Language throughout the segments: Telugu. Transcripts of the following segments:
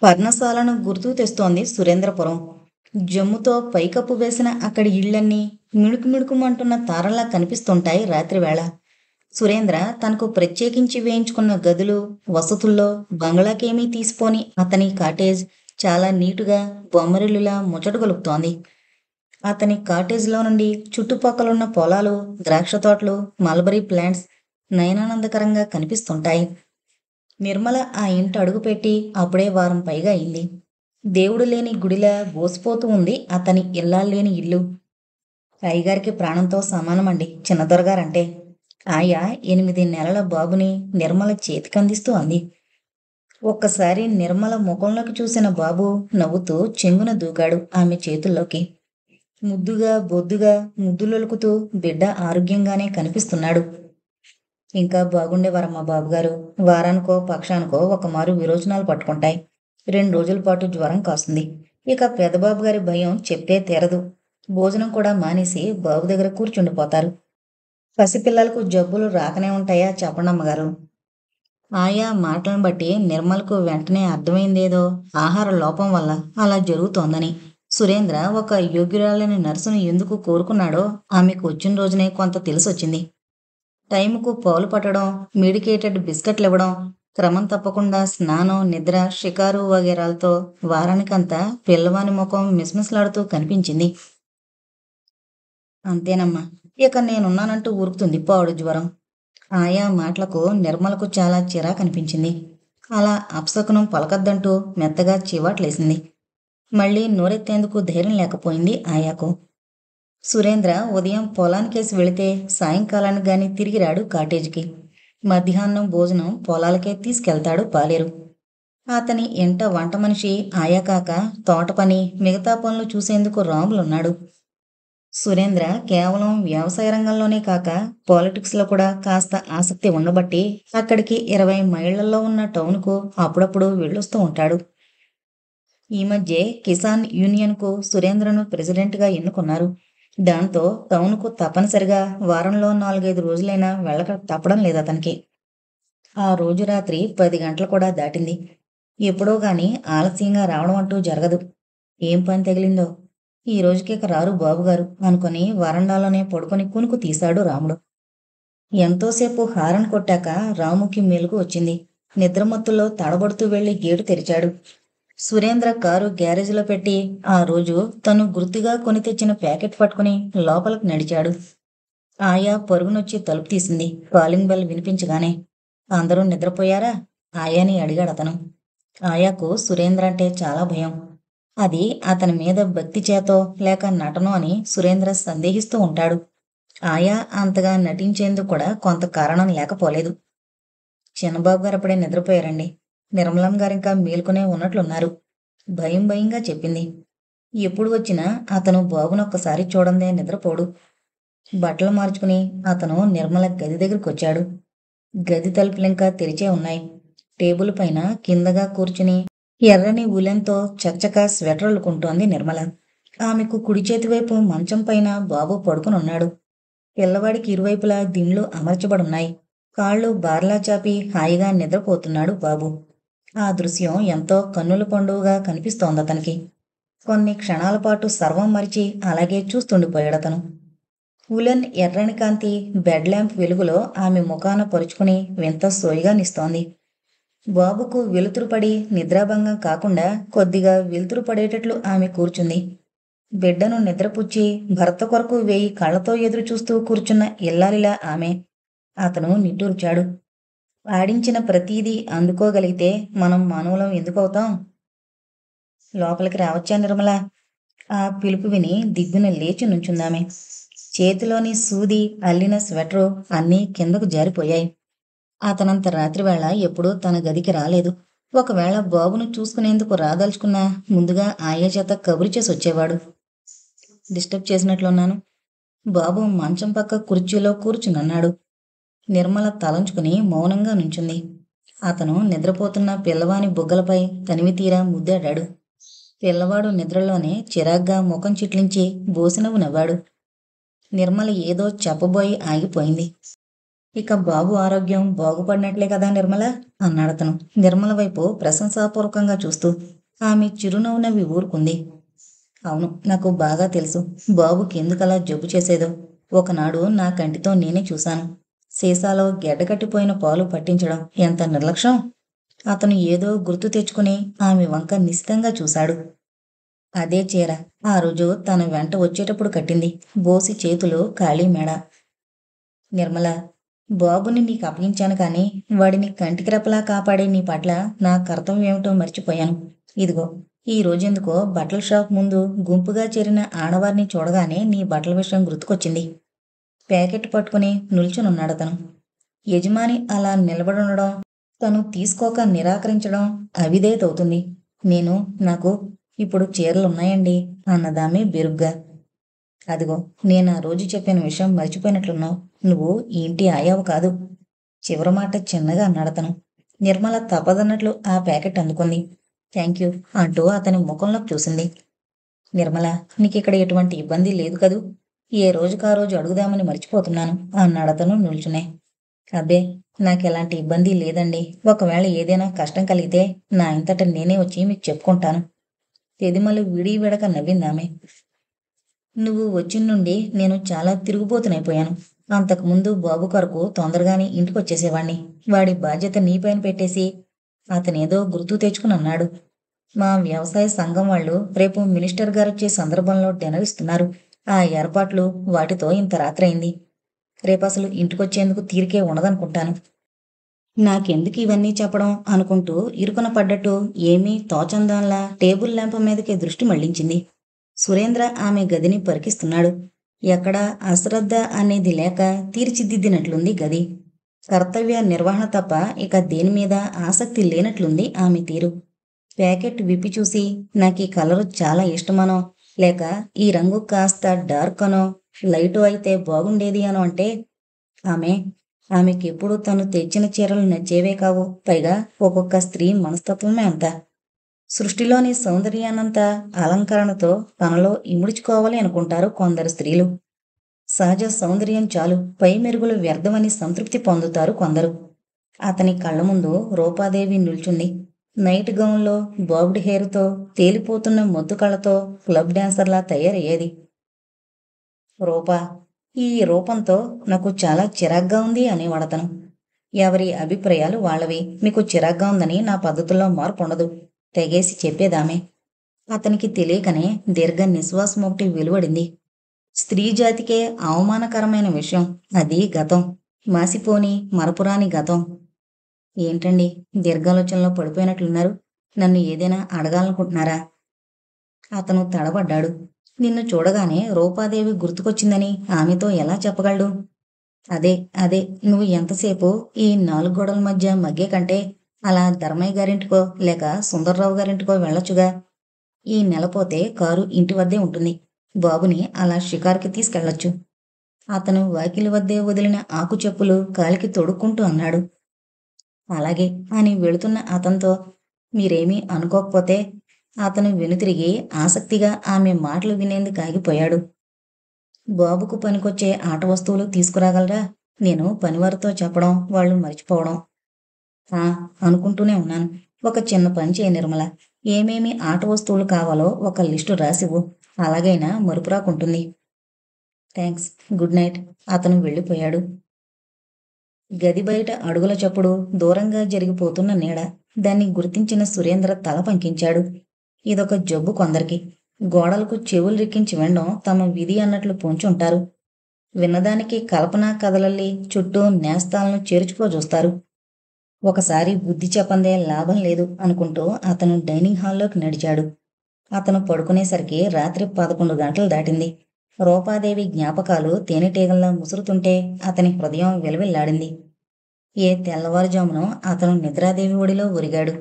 పర్ణశాలను గుర్తుకు తెస్తోంది సురేంద్రపురం. జమ్ముతో పైకప్పు వేసిన అక్కడి ఇళ్లన్నీ మిణుకు మిణుకుమంటున్న తారల్లా కనిపిస్తుంటాయి రాత్రివేళ. సురేంద్ర తనకు ప్రత్యేకించి వేయించుకున్న గదులు, వసతుల్లో బంగళాకేమీ తీసిపోని అతని కాటేజ్ చాలా నీటుగా బొమ్మరిల్లులా ముచ్చట గొలుపుతోంది. అతని కాటేజ్‌లో నుండి చుట్టుపక్కలున్న పొలాలు, ద్రాక్ష తోటలు, మల్బరీ ప్లాంట్స్ నయనానందకరంగా కనిపిస్తుంటాయి. నిర్మల ఆ ఇంట అడుగుపెట్టి అప్పుడే వారం పైగా అయింది. దేవుడు లేని గుడిలా బోసిపోతూ ఉంది అతని ఇల్లాల్లేని ఇల్లు. అయ్యగారికి ప్రాణంతో సమానమండి చిన్నదొరగారంటే. ఆయ 8 నెలల బాబుని నిర్మల చేతికందిస్తూ అంది. ఒక్కసారి నిర్మల ముఖంలోకి చూసిన బాబు నవ్వుతూ చెంగున దూకాడు ఆమె చేతుల్లోకి. ముద్దుగా బొద్దుగా ముద్దులొలుకుతూ బిడ్డ ఆరోగ్యంగానే కనిపిస్తున్నాడు. ఇంకా బాగుండేవారమ్మా బాబుగారు. వారానికో పక్షానికో ఒకమారు విరోచనాలు పట్టుకుంటాయి. 2 రోజుల పాటు జ్వరం కాస్తుంది. ఇక పెదబాబు గారి భయం చెప్తే తీరదు. భోజనం కూడా మానేసి బాబు దగ్గర కూర్చుండిపోతారు. పసిపిల్లలకు జబ్బులు రాకనే ఉంటాయా చెప్పండమ్మగారు. ఆయా మాటలను బట్టి నిర్మలకు వెంటనే అర్థమైందేదో ఆహార లోపం వల్ల అలా జరుగుతోందని. సురేంద్ర ఒక యోగ్యురాలని నర్సును ఎందుకు కోరుకున్నాడో ఆమెకు వచ్చిన రోజునే కొంత తెలిసొచ్చింది. టైముకు పాలు పట్టడం, మెడికేటెడ్ బిస్కెట్లివ్వడం, క్రమం తప్పకుండా స్నానం, నిద్ర, షికారు వగైరాలతో వారానికంతా పిల్లవాని ముఖం మిసమిసలాడుతూ కనిపించింది. అంతేనమ్మా, ఇక నేనున్నానంటూ ఉరుకుతుంది పాడు జ్వరం. ఆయా మాటలకు నిర్మలకు చాలా చిరాకనిపించింది. అలా అపశకునం పలకద్దంటూ మెత్తగా చివాట్లేసింది. మళ్ళీ నోరెత్తేందుకు ధైర్యం లేకపోయింది ఆయాకు. సురేంద్ర ఉదయం పొలానికేసి వెళితే సాయంకాలానికి గాని తిరిగి రాడు కాటేజీకి. మధ్యాహ్నం భోజనం పొలాలకే తీసుకెళ్తాడు పాలేరు. అతని ఇంట వంట మనిషి ఆయా కాక తోట పని, మిగతా పనులు చూసేందుకు రాములున్నాడు. సురేంద్ర కేవలం వ్యవసాయ రంగంలోనే కాక పాలిటిక్స్‌లో కూడా కాస్త ఆసక్తి ఉండబట్టి అక్కడికి 20 మైళ్ళల్లో ఉన్న టౌన్‌కు అప్పుడప్పుడు వెళ్ళొస్తూ ఉంటాడు. ఈ మధ్యే కిసాన్ యూనియన్‌కు సురేంద్రను ప్రెసిడెంట్‌గా ఎన్నుకున్నారు. దాంతో టౌన్‌కు తప్పనిసరిగా వారంలో 4, 5 రోజులైనా వెళ్ళక తప్పడం లేదతనికి. ఆ రోజు రాత్రి 10 గంటలు కూడా దాటింది. ఎప్పుడో గాని ఆలస్యంగా రావడం అంటూ జరగదు. ఏం పని తగిలిందో! ఈ రోజుకిక రారు బాబుగారు అనుకుని వరండాలోనే పడుకొని కునుకు తీశాడు రాముడు. ఎంతోసేపు హారన్ కొట్టాక రాముకి మెలుకు వచ్చింది. నిద్రమత్తులో తడబడుతూ వెళ్లి గేటు తెరిచాడు. సురేంద్ర కారు గ్యారేజ్‌లో పెట్టి ఆ రోజు తను గుర్తుగా కొని తెచ్చిన ప్యాకెట్ పట్టుకుని లోపలికి నడిచాడు. ఆయా పరుగునొచ్చి తలుపు తీసింది కాలింగ్ బెల్ వినిపించగానే. అందరూ నిద్రపోయారా? ఆయాని అడిగాడతను. ఆయాకు సురేంద్ర అంటే చాలా భయం. అది అతని మీద భక్తి చేతో లేక నటనో అని సురేంద్ర సందేహిస్తూ ఉంటాడు. ఆయా అంతగా నటించేందుకు కూడా కొంత కారణం లేకపోలేదు. చిన్నబాబు గారు అప్పుడే నిద్రపోయారండి. నిర్మలం గారింకా మేల్కొనే ఉన్నట్లున్నారు. భయం భయంగా చెప్పింది. ఎప్పుడు వచ్చినా అతను బాబునొక్కసారి చూడందే నిద్రపోడు. బట్టలు మార్చుకుని అతను నిర్మల గది దగ్గరకొచ్చాడు. గది తలుపులింకా తెరిచే ఉన్నాయి. టేబుల్ పైన కిందగా కూర్చుని ఎర్రని ఉలెన్‌తో చకచకా స్వెటరల్లుకుంటోంది నిర్మల. ఆమెకు కుడి చేతివైపు మంచం పైన బాబు పడుకునున్నాడు. పిల్లవాడికి ఇరువైపులా దిండ్లు అమర్చబడున్నాయి. కాళ్ళు బార్లా చాపి హాయిగా నిద్రపోతున్నాడు బాబు. ఆ దృశ్యం ఎంతో కన్నుల పండువగా కనిపిస్తోందతనికి. కొన్ని క్షణాల పాటు సర్వం మరిచి అలాగే చూస్తుండిపోయాడతను. ఉలెన్ ఎర్రని కాంతి బెడ్ ల్యాంప్ వెలుగులో ఆమె ముఖాన పరుచుకుని వింత సోయిగానిస్తోంది. బాబుకు వెలుతురు పడి నిద్రాభంగం కాకుండా కొద్దిగా వెలుతురు పడేటట్లు ఆమె కూర్చుంది. బిడ్డను నిద్రపుచ్చి భర్త కొరకు 1000 కళ్ళతో ఎదురు చూస్తూ కూర్చున్న ఇల్లాలిలా ఆమె. అతను నిట్టూర్చాడు. ఆడించిన ప్రతీదీ అందుకోగలిగితే మనం మానవులం ఎందుకవుతాం? లోపలికి రావచ్చా నిర్మలా? ఆ పిలుపు విని దిగ్గున లేచి నుంచుందామె. చేతిలోని సూది, అల్లిన స్వెటరు అన్నీ కిందకు జారిపోయాయి. అతనంత రాత్రివేళ ఎప్పుడూ తన గదికి రాలేదు. ఒకవేళ బాబును చూసుకునేందుకు రాదలుచుకున్నా ముందుగా ఆయా చేత కబురు చేసొచ్చేవాడు. డిస్టర్బ్ చేసినట్లున్నాను. బాబు మంచం పక్క కుర్చీలో కూర్చునున్నాడు. నిర్మల తలంచుకుని మౌనంగా నుంచుంది. అతను నిద్రపోతున్న పిల్లవాని బుగ్గలపై తనివితీరా ముద్దాడాడు. పిల్లవాడు నిద్రలోనే చిరాగ్గా ముఖం చిట్లించి బోసినవ్వు నవ్వాడు. నిర్మల ఏదో చెప్పబోయి ఆగిపోయింది. ఇక బాబు ఆరోగ్యం బాగుపడినట్లే కదా నిర్మల, అన్నాడతను నిర్మల వైపు ప్రశంసాపూర్వకంగా చూస్తూ. ఆమె చిరునవ్వు నవ్వి ఊరుకుంది. అవును, నాకు బాగా తెలుసు బాబుకి ఎందుకలా జబ్బు చేసేదో. ఒకనాడు నా కంటితో నేనే చూశాను. సీసాలో గెడ్డకట్టిపోయిన పాలు పట్టించడం ఎంత నిర్లక్ష్యం. అతను ఏదో గుర్తు తెచ్చుకుని ఆమె వంక నిశితంగా చూశాడు. అదే చీర ఆ రోజు తన వెంట వచ్చేటప్పుడు కట్టింది. బోసి చేతులు, ఖాళీ మెడ. నిర్మల, బాబుని నీకు అప్పగించాను కానీ వాడిని కంటికి రెప్పలా కాపాడే నీ పట్ల నా కర్తవ్యం ఏమిటో మర్చిపోయాను. ఇదిగో ఈ రోజెందుకో బట్టల షాప్ ముందు గుంపుగా చేరిన ఆడవారిని చూడగానే నీ బట్టల విషయం గుర్తుకొచ్చింది. ప్యాకెట్ పట్టుకుని నిల్చునున్నాడతను. యజమాని అలా నిలబడుండడం, తను తీసుకోక నిరాకరించడం అవిధేయతవుతుంది. నాకు ఇప్పుడు చీరలున్నాయండి అన్నదామె బెరుగ్గా. అదిగో నేనా రోజు చెప్పిన విషయం మర్చిపోయినట్లున్నావు. నువ్వు ఈ ఇంటి ఆయావు కాదు. చివరి మాట చిన్నగా అన్నాడతను. నిర్మల తప్పదన్నట్లు ఆ ప్యాకెట్ అందుకుంది. థ్యాంక్ యూ అంటూ అతని ముఖంలోకి చూసింది. నిర్మల, నీకిక్కడ ఎటువంటి ఇబ్బంది లేదు కదూ? ఏ రోజుకా రోజు అడుగుదామని మర్చిపోతున్నాను అన్నాడతను నిల్చునే. అబ్బే, నాకెలాంటి ఇబ్బంది లేదండి. ఒకవేళ ఏదైనా కష్టం కలిగితే నా ఇంతట నేనే వచ్చి మీకు చెప్పుకుంటాను. తెదిమలు విడి విడక నవ్విందామె. నువ్వు వచ్చిన నుండి నేను చాలా తిరుగుబోతునైపోయాను. అంతకుముందు బాబు కొరకు తొందరగానే ఇంటికొచ్చేసేవాణ్ణి. వాడి బాధ్యత నీపైన పెట్టేసి అతనేదో గుర్తు తెచ్చుకుని అన్నాడు. మా వ్యవసాయ సంఘం వాళ్ళు రేపు మినిస్టర్ గారొచ్చే సందర్భంలో డిన్నర్ ఇస్తున్నారు. ఆ ఏర్పాట్లు వాటితో ఇంత రాత్రయింది. రేపసలు ఇంటికొచ్చేందుకు తీరికే ఉండదనుకుంటాను. నాకెందుకు ఇవన్నీ చెప్పడం అనుకుంటూ ఇరుకున పడ్డట్టు ఏమీ తోచందాన్లా టేబుల్ ల్యాంప్ మీదకి దృష్టి మళ్లించింది. సురేంద్ర ఆమె గదిని పరికిస్తున్నాడు. ఎక్కడా అశ్రద్ధ అనేది లేక తీర్చిదిద్దినట్లుంది గది. కర్తవ్య నిర్వహణ తప్ప ఇక దేనిమీద ఆసక్తి లేనట్లుంది ఆమె తీరు. ప్యాకెట్ విప్పి చూసి నాకీ కలరు చాలా ఇష్టమనో, లేక ఈ రంగు కాస్త డార్క్ అనో, లైటు అయితే బాగుండేది అనో అంటే ఆమె ఆమెకెప్పుడు తను తెచ్చిన చీరలు నచ్చేవే కావు. పైగా ఒక్కొక్క స్త్రీ మనస్తత్వమే అంత. సృష్టిలోని సౌందర్యాన్నంతా అలంకరణతో తనలో ఇముడ్చుకోవాలి అనుకుంటారు కొందరు స్త్రీలు. సహజ సౌందర్యం చాలు, పై మెరుగులు వ్యర్థమని సంతృప్తి పొందుతారు కొందరు. అతని కళ్ళ ముందు రూపాదేవి నిల్చుంది. నైట్ గౌన్లో, బాబ్డ్ హెయిర్తో, తేలిపోతున్న మొద్దు కళ్ళతో క్లబ్ డాన్సర్లా తయారయ్యేది. రూపా, ఈ రూపంతో నాకు చాలా చిరాగ్గా ఉంది అనేవాడతను. ఎవరి అభిప్రాయాలు వాళ్ళవి. మీకు చిరాగ్గా ఉందని నా పద్ధతుల్లో మార్పు ఉండదు, తెగేసి చెప్పేదామె. అతనికి తెలియకనే దీర్ఘ నిశ్వాసం ఒకటి వెలువడింది. స్త్రీ జాతికే అవమానకరమైన విషయం అది గతం. మాసిపోని మరపురాని గతం. ఏంటండి దీర్ఘాలోచనలో పడిపోయినట్లున్నారు? నన్ను ఏదైనా అడగాలనుకుంటున్నారా? అతను తడబడ్డాడు. నిన్ను చూడగానే రూపాదేవి గుర్తుకొచ్చిందని ఆమెతో ఎలా చెప్పగలడు? అదే అదే నువ్వు ఎంతసేపు ఈ 4 గోడల మధ్య మగ్గే కంటే అలా ధర్మయ్య గారింటికో లేక సుందర్రావు గారింటికో వెళ్ళొచ్చుగా. ఈ నెలపోతే కారు ఇంటి వద్దే ఉంటుంది. బాబుని అలా షికారుకి తీసుకెళ్ళొచ్చు. అతను వాకిలి వద్దే వదిలిన ఆకు చెప్పులు కాలికి తొడుక్కుంటూ అన్నాడు. అలాగే అని వెళుతున్న అతనితో మీరేమీ అనుకోకపోతే అతను వెనుతిరిగి ఆసక్తిగా ఆమె మాటలు వినేందుకు ఆగిపోయాడు. బాబుకు పనికొచ్చే ఆట వస్తువులు తీసుకురాగలరా? నేను పనివారితో చెప్పడం వాళ్ళు మర్చిపోవడం. ఆ అనుకుంటూనే ఉన్నాను. ఒక చిన్న పని చేయ నిర్మల. ఏమేమి ఆట వస్తువులు కావాలో ఒక లిస్టు రాసివ్వు. అలాగైనా మరుపు రాకుంటుంది. Thanks, good night. అతను వెళ్ళిపోయాడు. గది బయట అడుగుల చప్పుడు, దూరంగా జరిగిపోతున్న నీడ. దాన్ని గుర్తించిన సురేంద్ర తల పంకించాడు. ఇదొక జబ్బు కొందరికి. గోడలకు చెవులు రిక్కించి వినడం తమ విధి అన్నట్లు పొంచుంటారు. విన్నదానికి కల్పనా కథలల్లి చుట్టూ నేస్తాలను చేర్చుకో చూస్తారు. ఒకసారి బుద్ధి చెప్పందే లాభం లేదు అనుకుంటూ అతను డైనింగ్ హాల్లోకి నడిచాడు. అతను పడుకునేసరికి రాత్రి 11 గంటలు దాటింది. రూపాదేవి జ్ఞాపకాలు తేనెటీగల్లా ముసురుతుంటే అతని హృదయం విలవిల్లాడింది. ఏ తెల్లవారుజామునో అతను నిద్రాదేవి ఒడిలో ఒరిగాడు.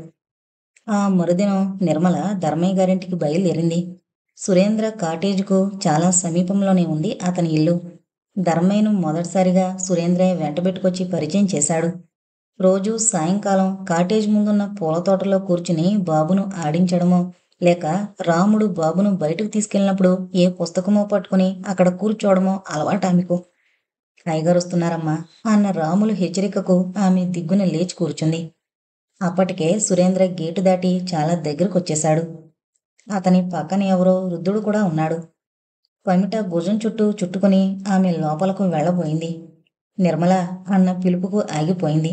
ఆ మరుదినం నిర్మల ధర్మయ్య గారింటికి బయలుదేరింది. సురేంద్ర కాటేజీకు చాలా సమీపంలోనే ఉంది అతని ఇల్లు. ధర్మయ్యను మొదటిసారిగా సురేంద్రయ్య వెంటబెట్టుకొచ్చి పరిచయం చేశాడు. రోజూ సాయంకాలం కాటేజ్ ముందున్న పూలతోటలో కూర్చుని బాబును ఆడించడమో, లేక రాముడు బాబును బయటకు తీసుకెళ్ళినప్పుడు ఏ పుస్తకమో పట్టుకుని అక్కడ కూర్చోవడమో అలవాటామెకు. అయ్యగారు వస్తున్నారమ్మా అన్న రాములు హెచ్చరికకు ఆమె దిగ్గున లేచి కూర్చుంది. అప్పటికే సురేంద్ర గేటు దాటి చాలా దగ్గరకొచ్చేశాడు. అతని పక్కన ఎవరో వృద్ధుడు కూడా ఉన్నాడు. పమిట భుజం చుట్టూ చుట్టుకుని ఆమె లోపలకు వెళ్ళబోయింది. నిర్మల అన్న పిలుపుకు ఆగిపోయింది.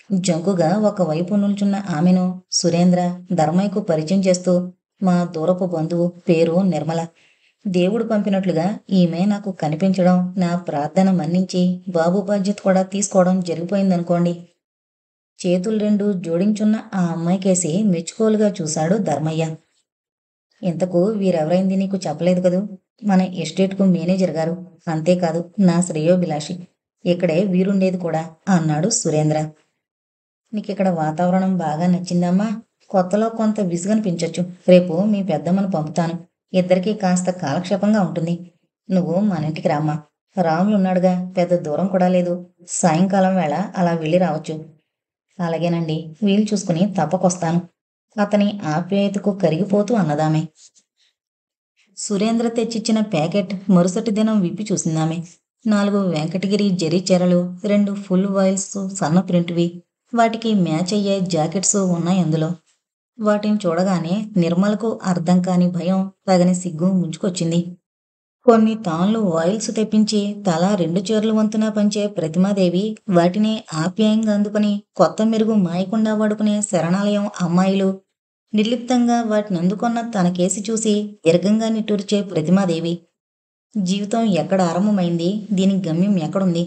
జంకుగా ఒకవైపు నిల్చున్న ఆమెను సురేంద్ర ధర్మయ్యకు పరిచయం చేస్తూ, మా దూరపు బంధువు, పేరు నిర్మల. దేవుడు పంపినట్లుగా ఈమె నాకు కనిపించడం, నా ప్రార్థన మన్నించి బాబు బాధ్యత కూడా తీసుకోవడం జరిగిపోయిందనుకోండి. చేతులు రెండు జోడించున్న ఆ అమ్మాయికేసి మెచ్చుకోలుగా చూశాడు ధర్మయ్య. ఇంతకు వీరెవరైంది నీకు చెప్పలేదు కదూ? మన ఎస్టేట్కు మేనేజర్ గారు. అంతేకాదు నా శ్రేయోభిలాషి. ఇక్కడే వీరుండేది కూడా అన్నాడు సురేంద్ర. నీకిక్కడ వాతావరణం బాగా నచ్చిందమ్మా? కొత్తలో కొంత విసుగనిపించొచ్చు. రేపు మీ పెద్దమ్మను పంపుతాను. ఇద్దరికీ కాస్త కాలక్షేపంగా ఉంటుంది. నువ్వు మన ఇంటికి రామ్మా. రాములున్నాడుగా, పెద్ద దూరం కూడా లేదు. సాయంకాలం వేళ అలా వెళ్ళి రావచ్చు. అలాగేనండి, వీలు చూసుకుని తప్పకొస్తాను. అతని ఆప్యాయతకు కరిగిపోతూ అన్నదామె. సురేంద్ర తెచ్చిచ్చిన ప్యాకెట్ మరుసటి దినం విప్పి చూసిందామె. 4 వెంకటగిరి జరీ చీరలు, 2 ఫుల్ వాయిల్స్ సన్న ప్రింట్వి, వాటికి మ్యాచ్ అయ్యే జాకెట్స్ ఉన్నాయి అందులో. వాటిని చూడగానే నిర్మలకు అర్థం కాని భయం, తగని సిగ్గు ముంచుకొచ్చింది. కొన్ని తాన్లు వాయిల్స్ తెప్పించి తలా 2 చీరలు వంతున పంచే ప్రతిమాదేవి వాటిని ఆప్యాయంగా అందుకుని కొత్త మెరుగు మాయకుండా వాడుకునే శరణాలయం అమ్మాయిలు, నిర్లిప్తంగా వాటినందుకొన్న తనకేసి చూసి దీర్ఘంగా నిట్టూర్చే ప్రతిమాదేవి. జీవితం ఎక్కడ ఆరంభమైంది? దీని గమ్యం ఎక్కడుంది?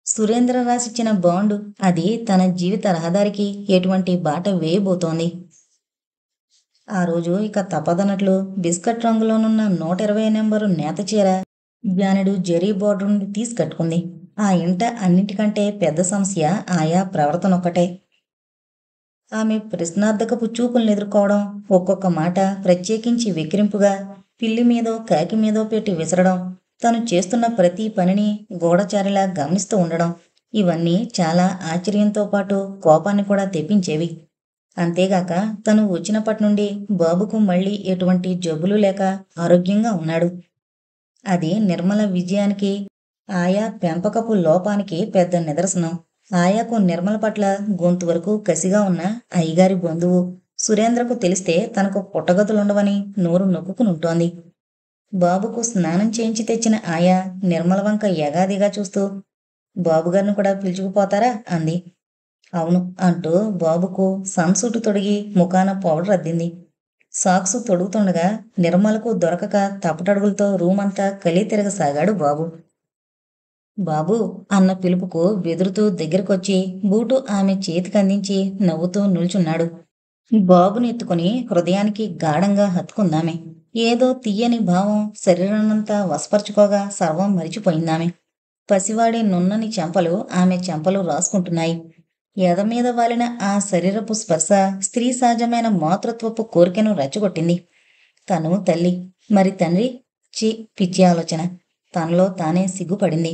సురేంద్ర రాసిచ్చిన బాండు, అది తన జీవిత రహదారికి ఎటువంటి బాట వేయబోతోంది? ఆ రోజు ఇక తప్పదన్నట్లు బిస్కట్ రంగులోనున్న 120 నెంబరు నేత చీర జానెడు జరీ బోర్డర్ని తీసి కట్టుకుంది. ఆ ఇంట అన్నిటికంటే పెద్ద సమస్య ఆయా ప్రవర్తనొక్కటే. ఆమె ప్రశ్నార్థకపు చూపులను ఎదుర్కోవడం, ఒక్కొక్క మాట ప్రత్యేకించి వెక్కిరింపుగా పిల్లి మీదో కాకి మీదో పెట్టి విసరడం, తను చేస్తున్న ప్రతి పనిని గూఢచారిలా గమనిస్తూ ఉండడం, ఇవన్నీ చాలా ఆశ్చర్యంతో పాటు కోపాన్ని కూడా తెప్పించేవి. అంతేగాక తను వచ్చినప్పటి నుండి బాబుకు మళ్ళీ ఎటువంటి జబ్బులు లేక ఆరోగ్యంగా ఉన్నాడు. అది నిర్మల విజయానికి, ఆయా పెంపకపు లోపానికి పెద్ద నిదర్శనం. ఆయాకు నిర్మల పట్ల గొంతు వరకు కసిగా ఉన్న అయ్యగారి బంధువు సురేంద్రకు తెలిస్తే తనకు పుట్టగతులుండవని నోరు నొక్కునుంటోంది. బాబుకు స్నానం చేయించి తెచ్చిన ఆయా నిర్మల వంక ఎగాదిగా చూస్తూ, బాబుగారిని కూడా పిలుచుకుపోతారా అంది. అవును అంటూ బాబుకు సన్సూటు తొడిగి ముఖాన పౌడర్ అద్దింది. సాక్సు తొడుగుతుండగా నిర్మలకు దొరకక తప్పటడుగులతో రూమంతా కలి తిరగసాగాడు బాబు. బాబూ అన్న పిలుపుకు బెదురుతూ దగ్గరకొచ్చి బూటు ఆమె చేతికందించి నవ్వుతూ నిల్చున్నాడు. బాబుని ఎత్తుకుని హృదయానికి గాఢంగా హత్తుకుందామె. ఏదో తీయని భావం శరీరాన్నంతా వశపరుచుకోగా సర్వం మరిచిపోయిందామె. పసివాడి నున్నని చెంపలు ఆమె చెంపలు రాసుకుంటున్నాయి. ఎదమీద వాలిన ఆ శరీరపు స్పర్శ స్త్రీ సహజమైన మాతృత్వపు కోరికను రెచ్చగొట్టింది. తను తల్లి, మరి తండ్రి? పిచ్చి ఆలోచన. తనలో తానే సిగ్గుపడింది.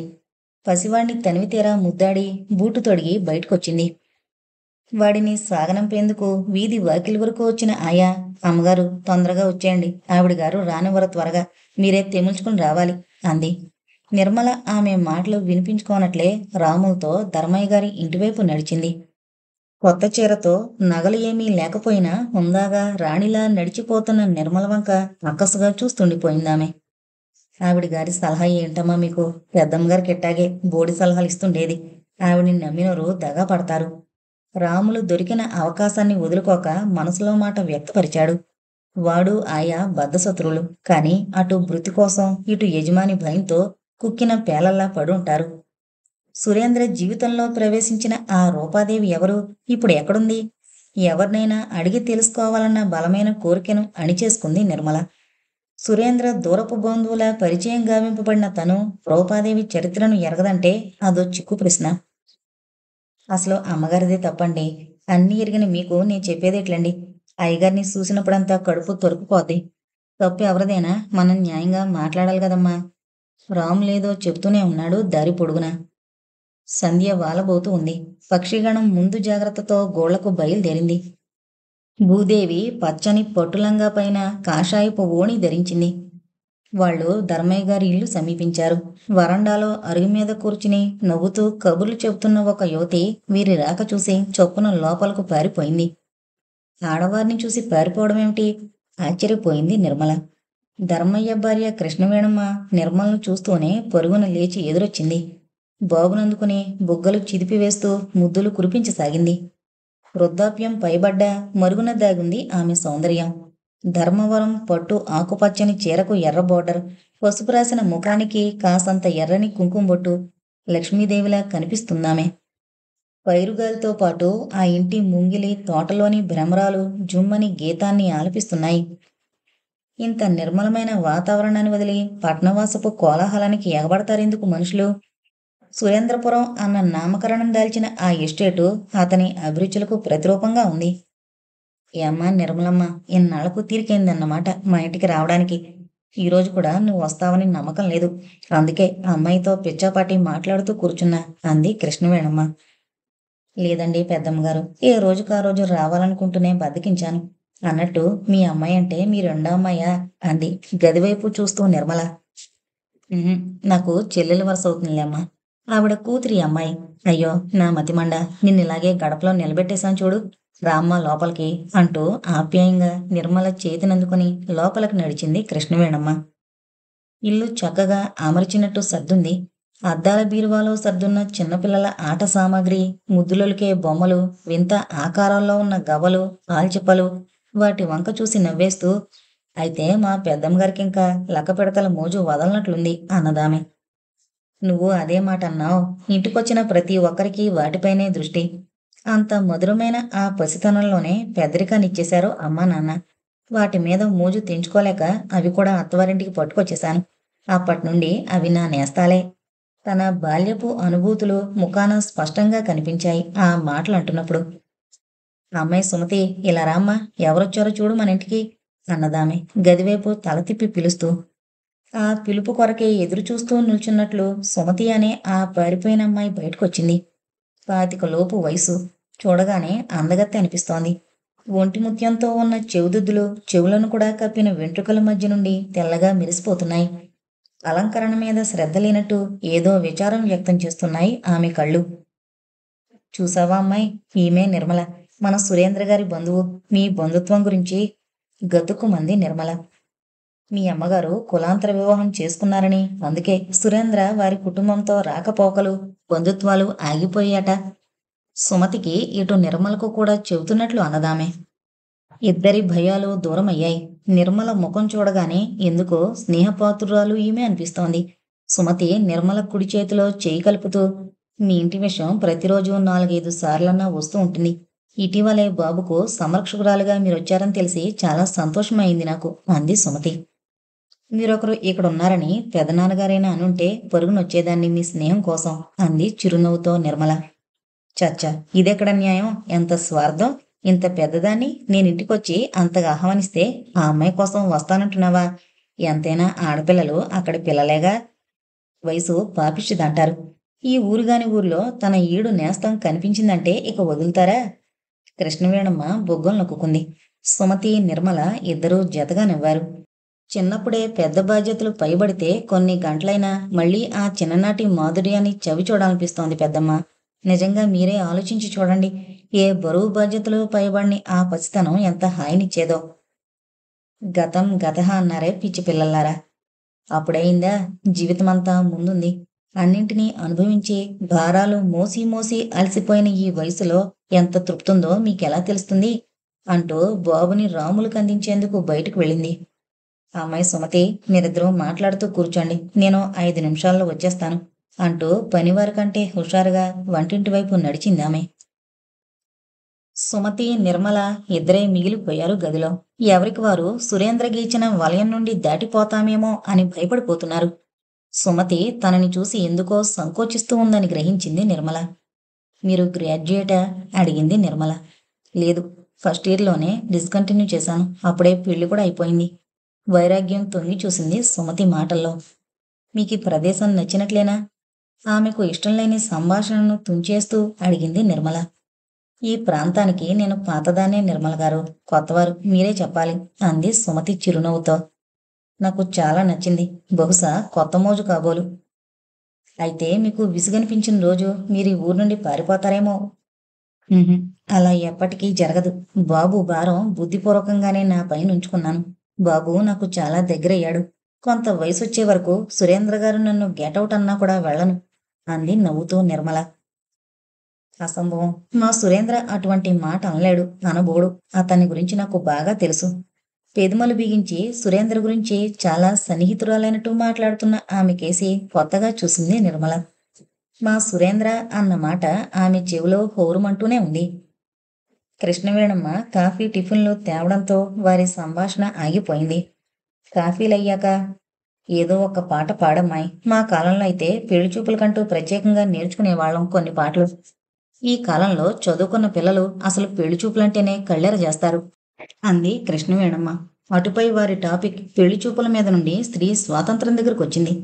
పసివాణ్ణి తనివితీరా ముద్దాడి బూటు తొడిగి బయటకొచ్చింది. వాడిని సాగనంపేందుకు వీధి వాకిలి వరకు వచ్చిన ఆయా, అమ్మగారు తొందరగా వచ్చేయండి, ఆవిడగారు రానివ్వరు, త్వరగా మీరే తెముల్చుకుని రావాలి అంది. నిర్మల ఆమె మాటలు వినిపించుకోనట్లే రాములతో ధర్మయ్య గారి ఇంటివైపు నడిచింది. కొత్త చీరతో నగలు ఏమీ లేకపోయినా హుందాగా రాణిలా నడిచిపోతున్న నిర్మల వంక అక్కసుగా చూస్తుండిపోయిందామె. ఆవిడ గారి సలహా ఏంటమ్మా మీకు? పెద్దమ్మగారికి ఎట్టాగే బోడి సలహాలు ఇస్తుండేది. ఆవిడ్ని నమ్మినోరు దగా పడతారు. రాములు దొరికిన అవకాశాన్ని వదులుకోక మనసులో మాట వ్యక్తపరిచాడు. వాడు ఆయా బద్ధశత్రువులు, కాని అటు భృతి కోసం ఇటు యజమాని భయంతో కుక్కిన పేలల్లా పడుంటారు. సురేంద్ర జీవితంలో ప్రవేశించిన ఆ రూపాదేవి ఎవరు? ఇప్పుడు ఎక్కడుంది? ఎవరినైనా అడిగి తెలుసుకోవాలన్న బలమైన కోరికను అణిచేసుకుంది నిర్మల. సురేంద్ర దూరపు బంధువుల పరిచయం గావింపబడిన తను రూపాదేవి చరిత్రను ఎరగదంటే అదో చిక్కు ప్రశ్న. అసలు అమ్మగారిదే తప్పండి. అన్నీ ఎరిగిన మీకు నేను చెప్పేదేట్లండి? అయ్యగారిని చూసినప్పుడంతా కడుపు తొరుకుపోద్ది. తప్పు ఎవరిదైనా మనం న్యాయంగా మాట్లాడాలి కదమ్మా. రాములేదో చెప్తూనే ఉన్నాడు దారి పొడుగున. సంధ్య వాలబోతూ ఉంది. పక్షిగణం ముందు జాగ్రత్తతో గోళ్లకు బయలుదేరింది. భూదేవి పచ్చని పట్టులంగా పైన కాషాయపు ఓణి ధరించింది. వాళ్ళు ధర్మయ్య గారి ఇల్లు సమీపించారు. వరండాలో అరుగు మీద కూర్చుని నవ్వుతూ కబుర్లు చెబుతున్న ఒక యువతి వీరి రాక చూసి చొప్పున లోపలకు పారిపోయింది. ఆడవారిని చూసి పారిపోవడమేమిటి? ఆశ్చర్యపోయింది నిర్మల. ధర్మయ్య భార్య కృష్ణవేణమ్మ నిర్మలను చూస్తూనే పరుగున లేచి ఎదురొచ్చింది. బాబునందుకుని బుగ్గలు చిదిపివేస్తూ ముద్దులు కురిపించసాగింది. వృద్ధాప్యం పైబడ్డ మరుగున దాగుంది ఆమె సౌందర్యం. ధర్మవరం పట్టు ఆకుపచ్చని చీరకు ఎర్ర బోర్డర్, పసుపు రాసిన ముఖానికి కాసంత ఎర్రని కుంకుమ బొట్టు, లక్ష్మీదేవిలా కనిపిస్తుందామె. పైరుగాలితో పాటు ఆ ఇంటి ముంగిలి తోటలోని భ్రమరాలు జుమ్మని గీతాన్ని ఆలపిస్తున్నాయి. ఇంత నిర్మలమైన వాతావరణాన్ని వదిలి పట్నవాసపు కోలాహలానికి ఎగబడతారెందుకు మనుషులు? సురేంద్రపురం అన్న నామకరణం దాల్చిన ఆ ఎస్టేటు అతని అభిరుచులకు ప్రతిరూపంగా ఉంది. ఏమ్మా నిర్మలమ్మ, ఇన్నాళ్లకు తీరికైందన్నమాట మా ఇంటికి రావడానికి. ఈరోజు కూడా నువ్వు వస్తావని నమ్మకం లేదు. అందుకే అమ్మాయితో పిచ్చాపాటి మాట్లాడుతూ కూర్చున్నా అంది కృష్ణవేణమ్మ. లేదండి పెద్దమ్మగారు, ఏ రోజుకు ఆ రోజు రావాలనుకుంటూనే బద్దకించాను. అన్నట్టు మీ అమ్మాయి అంటే మీ రెండో అమ్మాయా? అంది గదివైపు చూస్తూ నిర్మల. "ఉహుం, నాకు చెల్లెలు వరుస అవుతుందిలేమ్మా. ఆవిడ కూతురి అమ్మాయి. అయ్యో నా మతిమండ, నిన్నిలాగే గడపలో నిలబెట్టేశాను చూడు. రామ్మ లోపలికి" అంటూ ఆప్యాయంగా నిర్మల చేతినందుకుని లోపలికి నడిచింది కృష్ణవేణమ్మ. ఇల్లు చక్కగా అమర్చినట్టు సర్దుంది. అద్దాల బీరువాలో సర్దున్న చిన్నపిల్లల ఆట సామాగ్రి, ముద్దులొలికే బొమ్మలు, వింత ఆకారాల్లో ఉన్న గవ్వలు, ఆల్చిప్పలు, వాటి వంక చూసి నవ్వేస్తూ, అయితే మా పెద్దమ్మగారికింకా లక్కపెడతల మోజు వదలనట్లుంది అన్నదామె. నువ్వు అదే మాట అన్నావు. ఇంటికొచ్చిన ప్రతి ఒక్కరికి వాటిపైనే దృష్టి. అంత మధురమైన ఆ పసితనంలోనే పెద్దరికాన్నిచ్చేశారు అమ్మా నాన్న. వాటి మీద మోజు తెంచుకోలేక అవి కూడా అత్తవారింటికి పట్టుకొచ్చేశాను. అప్పట్నుండి అవి నా నేస్తాలే. తన బాల్యపు అనుభూతులు ముఖాన స్పష్టంగా కనిపించాయి ఆ మాటలు అంటున్నప్పుడు. అమ్మాయి సుమతి, ఇలా రామ్మా, ఎవరొచ్చారో చూడు మన ఇంటికి అన్నదామె గదివైపు తల తిప్పి పిలుస్తూ. ఆ పిలుపు కొరకే ఎదురు చూస్తూ నిల్చున్నట్లు సుమతి అనే ఆ పారిపోయిన అమ్మాయి బయటకొచ్చింది. 25 లోపు వయసు. చూడగానే అందగత్తె అనిపిస్తోంది. ఒంటి ముత్యంతో ఉన్న చెవిదిద్దులు చెవులను కూడా కప్పిన వెంట్రుకల మధ్య నుండి తెల్లగా మెరిసిపోతున్నాయి. అలంకరణ మీద శ్రద్ధ లేనట్టు ఏదో విచారం వ్యక్తం చేస్తున్నాయి ఆమె కళ్ళు. చూసావా అమ్మాయి, ఈమె నిర్మల, మన సురేంద్ర గారి బంధువు. మీ బంధుత్వం గురించి గతుక్కుమంది నిర్మల. మీ అమ్మగారు కులాంతర వివాహం చేసుకున్నారని, అందుకే సురేంద్ర వారి కుటుంబంతో రాకపోకలు, బంధుత్వాలు ఆగిపోయాట. సుమతికి ఇటు నిర్మలకు కూడా చెబుతున్నట్లు అన్నదామె. ఇద్దరి భయాలు దూరమయ్యాయి. నిర్మల ముఖం చూడగానే ఎందుకో స్నేహపాత్రురాలు ఈమె అనిపిస్తోంది. సుమతి నిర్మల కుడి చేతిలో చేయి కలుపుతూ, మీ ఇంటి విషయం ప్రతిరోజు 4-5 సార్లన్నా వస్తూ ఉంటుంది. ఇటీవలే బాబుకు సంరక్షకురాలుగా మీరొచ్చారని తెలిసి చాలా సంతోషమైంది నాకు అంది సుమతి. మీరొకరు ఇక్కడున్నారని పెదనాన్నగారైనా అనుంటే పరుగునొచ్చేదాన్ని మీ స్నేహం కోసం అంది చిరునవ్వుతో నిర్మల. చచ్చా, ఇదెక్కడ న్యాయం? ఎంత స్వార్థం! ఇంత పెద్దదాన్ని నేనింటికొచ్చి అంతగా ఆహ్వానిస్తే ఆ అమ్మాయి కోసం వస్తానంటున్నావా? ఎంతైనా ఆడపిల్లలు అక్కడి పిల్లలేగా. వయసు పాపిష్టిదంటారు. ఈ ఊరుగాని ఊర్లో తన ఈడు నేస్తం కనిపించిందంటే ఇక వదులుతారా? కృష్ణవేణమ్మ బొగ్గలు నొక్కుంది. సుమతి, నిర్మల ఇద్దరూ జతగా నవ్వారు. చిన్నప్పుడే పెద్ద బాధ్యతలు పైబడితే కొన్ని గంటలైనా మళ్ళీ ఆ చిన్ననాటి మాధుర్యాన్ని చవి చూడాలనిపిస్తోంది పెద్దమ్మ. నిజంగా మీరే ఆలోచించి చూడండి. ఏ బరువు బాధ్యతలు పైబడిని ఆ పసితనం ఎంత హాయినిచ్చేదో. గతం గతహ అన్నారే పిచ్చి పిల్లల్లారా. అప్పుడయిందా? జీవితమంతా ముందుంది. అన్నింటినీ అనుభవించి భారాలు మోసి మోసి అలసిపోయిన ఈ వయసులో ఎంత తృప్తుందో మీకెలా తెలుస్తుంది? అంటూ బాబుని రాములకు అందించేందుకు బయటకు వెళ్ళింది. అమ్మాయి సుమతి, మీరిద్దరూ మాట్లాడుతూ కూర్చోండి, నేను 5 నిమిషాల్లో వచ్చేస్తాను అంటూ పనివారి కంటే హుషారుగా వంటింటి వైపు నడిచిందామె. సుమతి, నిర్మల ఇద్దరే మిగిలిపోయారు గదిలో. ఎవరికి వారు సురేంద్ర గీచిన వలయం నుండి దాటిపోతామేమో అని భయపడిపోతున్నారు. సుమతి తనని చూసి ఎందుకో సంకోచిస్తూ ఉందని గ్రహించింది నిర్మల. మీరు గ్రాడ్యుయేటా? అడిగింది నిర్మల. లేదు, ఫస్ట్ ఇయర్లోనే డిస్కంటిన్యూ చేశాను. అప్పుడే పెళ్లి కూడా అయిపోయింది. వైరాగ్యం తొంగి చూసింది సుమతి మాటల్లో. మీకు ప్రదేశం నచ్చినట్లేనా? ఆమెకు ఇష్టం లేని సంభాషణను తుంచేస్తూ అడిగింది నిర్మల. ఈ ప్రాంతానికి నేను పాతదానే నిర్మల గారు, కొత్తవారు మీరే చెప్పాలి అంది సుమతి చిరునవ్వుతో. నాకు చాలా నచ్చింది. బహుశా కొత్త మోజు కాబోలు. అయితే మీకు విసుగనిపించిన రోజు మీరు ఈ ఊరు నుండి పారిపోతారేమో. ఉహుం, అలా ఎప్పటికీ జరగదు. బాబు భారం బుద్ధిపూర్వకంగానే నా పైన ఉంచుకున్నాను. బాబు నాకు చాలా దగ్గరయ్యాడు. కొంత వయసొచ్చే వరకు సురేంద్ర గారు నన్ను గెటౌట్ అన్నా కూడా వెళ్ళను అంది నవ్వుతూ నిర్మల. అసంభవం. మా సురేంద్ర అటువంటి మాట అనలేడు, అనబోడు. అతని గురించి నాకు బాగా తెలుసు. పెదిమలు బిగించి సురేంద్ర గురించి చాలా సన్నిహితురాలైనట్టు మాట్లాడుతున్న ఆమె కేసి కొత్తగా చూసింది నిర్మల. మా సురేంద్ర అన్న మాట ఆమె చెవిలో హోరుమంటూనే ఉంది. కృష్ణవేణమ్మ కాఫీ టిఫిన్లు తేవడంతో వారి సంభాషణ ఆగిపోయింది. కాఫీలయ్యాక ఏదో ఒక పాట పాడమ్మాయి. మా కాలంలో అయితే పెళ్లి చూపులకంటూ ప్రత్యేకంగా నేర్చుకునేవాళ్ళం కొన్ని పాటలు. ఈ కాలంలో చదువుకున్న పిల్లలు అసలు పెళ్లి చూపులంటేనే కళ్ళెర చేస్తారు అంది కృష్ణవేణమ్మ. అటుపై వారి టాపిక్ పెళ్లి చూపుల మీద నుండి స్త్రీ స్వాతంత్రం దగ్గరకు వచ్చింది.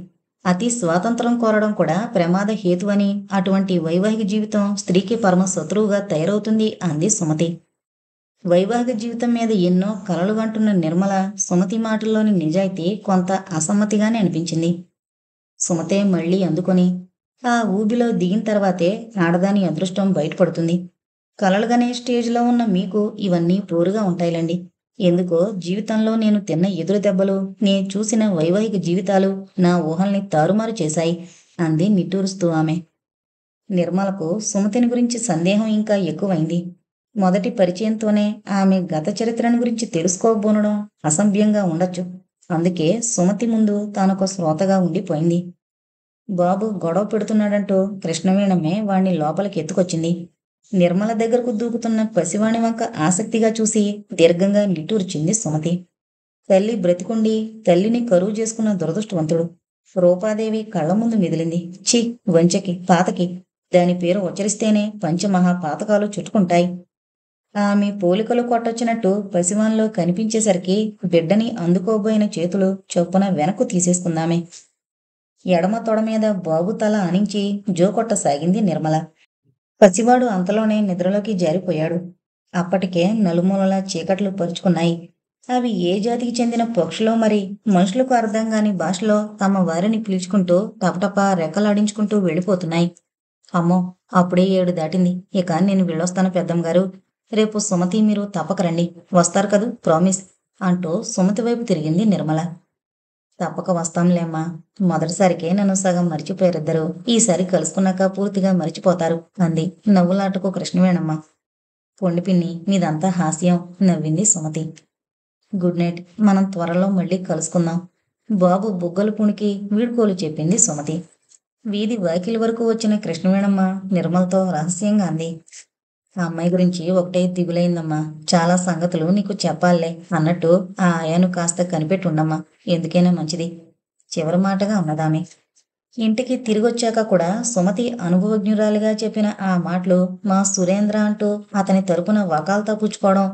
అతి స్వాతంత్రం కోరడం కూడా ప్రమాద హేతువని, అటువంటి వైవాహిక జీవితం స్త్రీకి పరమ శత్రువుగా తయారవుతుంది అంది సుమతి. వైవాహిక జీవితం మీద ఎన్నో కలలు కంటున్న నిర్మల సుమతి మాటల్లోని నిజాయితీ కొంత అసమ్మతిగానే అనిపించింది. సుమతే మళ్ళీ అందుకొని, ఆ ఊబిలో దిగిన తర్వాతే ఆడదాని అదృష్టం బయటపడుతుంది. కలలుగానే స్టేజ్లో ఉన్న మీకు ఇవన్నీ పోరుగా ఉంటాయిలండి. ఎందుకో జీవితంలో నేను తిన్న ఎదురు దెబ్బలు, నేను చూసిన వైవాహిక జీవితాలు నా ఊహల్ని తారుమారు చేశాయి అంది నిట్టూరుస్తూ ఆమె. నిర్మలకు సుమతిని గురించి సందేహం ఇంకా ఎక్కువైంది. మొదటి పరిచయంతోనే ఆమె గత చరిత్రను గురించి తెలుసుకోబోనడం అసభ్యంగా ఉండొచ్చు. అందుకే సుమతి ముందు తానొక శ్రోతగా ఉండిపోయింది. బాబు గొడవ పెడుతున్నాడంటూ కృష్ణవేణమ్మే వాణ్ణి లోపలికి ఎత్తుకొచ్చింది. నిర్మల దగ్గరకు దూకుతున్న పసివాణి వంక ఆసక్తిగా చూసి దీర్ఘంగా నిట్టూర్చింది సుమతి. తల్లి బ్రతికుండి తల్లిని కరువు చేసుకున్న దురదృష్టవంతుడు. రూపాదేవి కళ్ళ ముందు మెదిలింది. ఛీ, వంచకి, పాతకి. దాని పేరు ఉచ్చరిస్తేనే పంచమహా పాతకాలు చుట్టుకుంటాయి. ఆమె పోలికలు కొట్టొచ్చినట్టు పసివాన్లో కనిపించేసరికి బిడ్డని అందుకోబోయిన చేతులు చొప్పున వెనక్కు తీసేసుకుందామే. ఎడమ తొడ మీద బాబు తల ఆనించి జోకొట్టసాగింది నిర్మల. పసివాడు అంతలోనే నిద్రలోకి జారిపోయాడు. అప్పటికే నలుమూలలా చీకట్లు పరుచుకున్నాయి. అవి ఏ జాతికి చెందిన పక్షులో మరి, మనుషులకు అర్థం కాని భాషలో తమ వారిని పిలుచుకుంటూ టపటపా రెక్కలాడించుకుంటూ వెళ్ళిపోతున్నాయి. అమ్మో, అప్పుడే 7 దాటింది. ఇక నేను వెళ్ళొస్తాను పెద్దమ్మగారు. రేపు సుమతి మీరు తప్పక రండి. వస్తారు కదూ, ప్రామిస్ అంటూ సుమతి వైపు తిరిగింది నిర్మల. తప్పక వస్తాంలేమ్మా. మొదటిసారికే నన్ను సగం మర్చిపోయారిద్దరు. ఈసారి కలుసుకున్నాక పూర్తిగా మర్చిపోతారు అంది నవ్వులాటకు కృష్ణవేణమ్మ. పొండి పిన్ని, మీదంతా హాస్యం నవ్వింది సుమతి. Good night. మనం త్వరలో మళ్ళీ కలుసుకుందాం. బాబు బుగ్గలు పుణికి వీడ్కోలు చెప్పింది సుమతి. వీధి వాకిలి వరకు వచ్చిన కృష్ణవేణమ్మ నిర్మలతో రహస్యంగా అంది. ఆ అమ్మాయి గురించి ఒకటే దిగులైందమ్మా. చాలా సంగతులు నీకు చెప్పాలే అన్నట్టు ఆ ఆయాను కాస్త కనిపెట్టుండమ్మా. ఎందుకైనా మంచిది చివరి మాటగా ఉన్నదామె. ఇంటికి తిరిగొచ్చాక కూడా సుమతి అనుభవజ్ఞురాలిగా చెప్పిన ఆ మాటలు మా సురేంద్ర అంటూ అతని తరపున వకాల్తా పుచ్చుకోవడం,